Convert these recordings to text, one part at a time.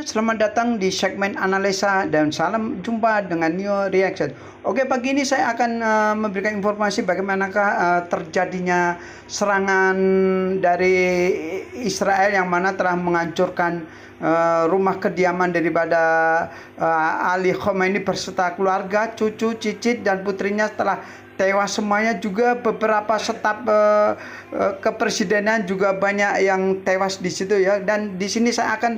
selamat datang di segmen analisa dan salam jumpa dengan New Reaction. Oke, pagi ini saya akan memberikan informasi bagaimanakah terjadinya serangan dari Israel yang mana telah menghancurkan rumah kediaman daripada Ali Khamenei berserta keluarga, cucu, cicit, dan putrinya telah tewas semuanya. Juga beberapa staf kepresidenan juga banyak yang tewas di situ ya. Dan di sini saya akan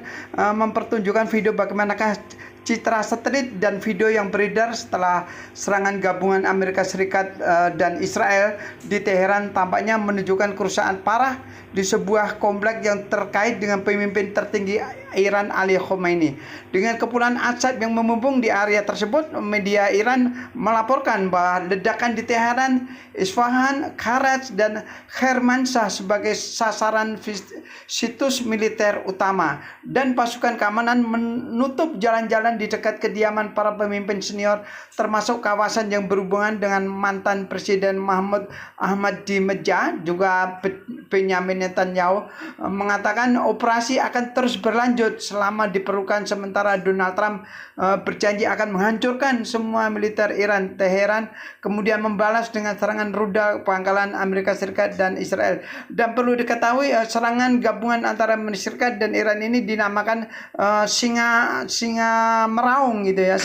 mempertunjukkan video bagaimanakah Citra Satelit dan video yang beredar setelah serangan gabungan Amerika Serikat dan Israel di Teheran tampaknya menunjukkan kerusakan parah di sebuah kompleks yang terkait dengan pemimpin tertinggi Iran Ali Khamenei. Dengan kepulan asap yang membubung di area tersebut, media Iran melaporkan bahwa ledakan di Teheran, Isfahan, Kharaj, dan Kermanshah sebagai sasaran situs militer utama, dan pasukan keamanan menutup jalan-jalan di dekat kediaman para pemimpin senior, termasuk kawasan yang berhubungan dengan mantan Presiden Mahmoud Ahmadinejad. Juga Benjamin Netanyahu mengatakan operasi akan terus berlanjut selama diperlukan, sementara Donald Trump berjanji akan menghancurkan semua militer Iran. Teheran kemudian membalas dengan serangan rudal pangkalan Amerika Serikat dan Israel. Dan perlu diketahui serangan gabungan antara Amerika Serikat dan Iran ini dinamakan singa meraung gitu ya.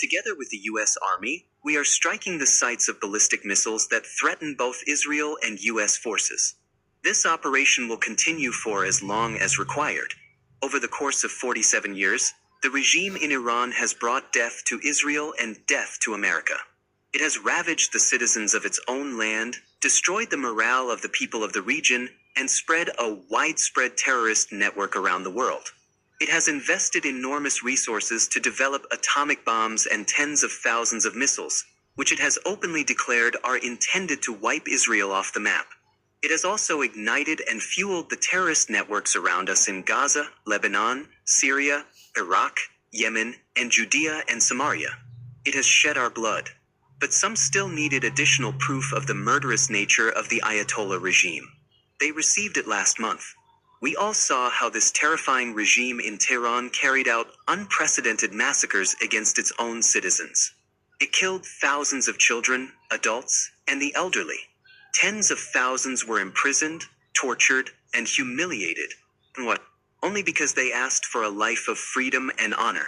Together with the U.S. Army, we are striking the sites of ballistic missiles that threaten both Israel and U.S. forces. This operation will continue for as long as required. Over the course of 47 years, the regime in Iran has brought death to Israel and death to America. It has ravaged the citizens of its own land, destroyed the morale of the people of the region, and spread a widespread terrorist network around the world. It has invested enormous resources to develop atomic bombs and tens of thousands of missiles, which it has openly declared are intended to wipe Israel off the map. It has also ignited and fueled the terrorist networks around us in Gaza, Lebanon, Syria, Iraq, Yemen, and Judea and Samaria. It has shed our blood. But some still needed additional proof of the murderous nature of the Ayatollah regime. They received it last month. We all saw how this terrifying regime in Tehran carried out unprecedented massacres against its own citizens. It killed thousands of children, adults, and the elderly. Tens of thousands were imprisoned, tortured, and humiliated. And what? only because they asked for a life of freedom and honor.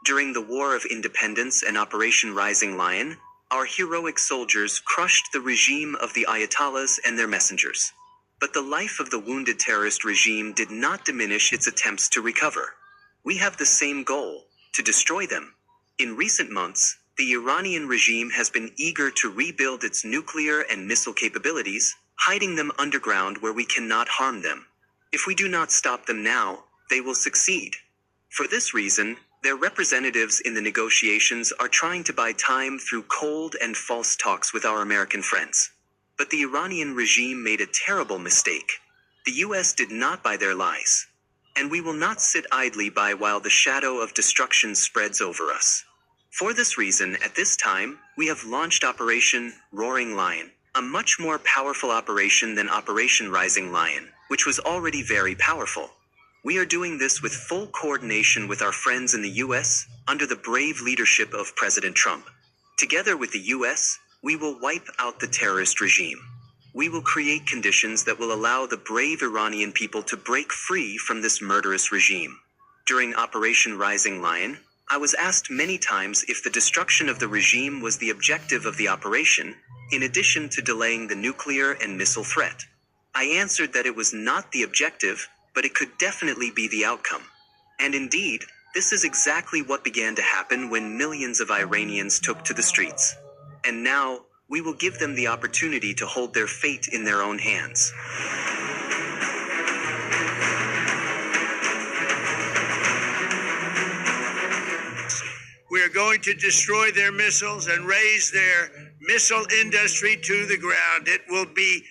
During the War of Independence and Operation Rising Lion, our heroic soldiers crushed the regime of the Ayatollahs and their messengers. But the life of the wounded terrorist regime did not diminish its attempts to recover. We have the same goal, to destroy them. In recent months, the Iranian regime has been eager to rebuild its nuclear and missile capabilities, hiding them underground where we cannot harm them. If we do not stop them now, they will succeed. For this reason, their representatives in the negotiations are trying to buy time through cold and false talks with our American friends. But the Iranian regime made a terrible mistake. The US did not buy their lies. And we will not sit idly by while the shadow of destruction spreads over us. For this reason, at this time, we have launched Operation Roaring Lion, a much more powerful operation than Operation Rising Lion, which was already very powerful. We are doing this with full coordination with our friends in the US, under the brave leadership of President Trump. Together with the US, we will wipe out the terrorist regime. We will create conditions that will allow the brave Iranian people to break free from this murderous regime. During Operation Rising Lion, I was asked many times if the destruction of the regime was the objective of the operation, in addition to delaying the nuclear and missile threat. I answered that it was not the objective, but it could definitely be the outcome. And indeed, this is exactly what began to happen when millions of Iranians took to the streets. And now, we will give them the opportunity to hold their fate in their own hands. We are going to destroy their missiles and raise their missile industry to the ground. It will be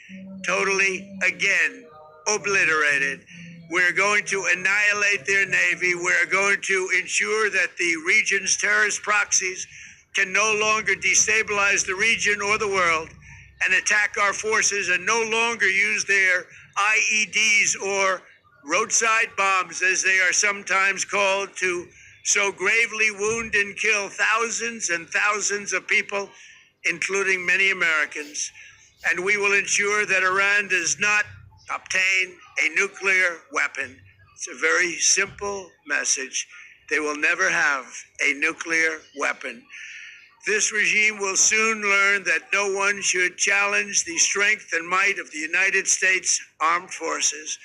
totally, again, obliterated. We're going to annihilate their navy. We're going to ensure that the region's terrorist proxies can no longer destabilize the region or the world and attack our forces and no longer use their IEDs or roadside bombs, as they are sometimes called, to so gravely wound and kill thousands and thousands of people, including many Americans. And we will ensure that Iran does not obtain a nuclear weapon. It's a very simple message. They will never have a nuclear weapon. This regime will soon learn that no one should challenge the strength and might of the United States Armed Forces.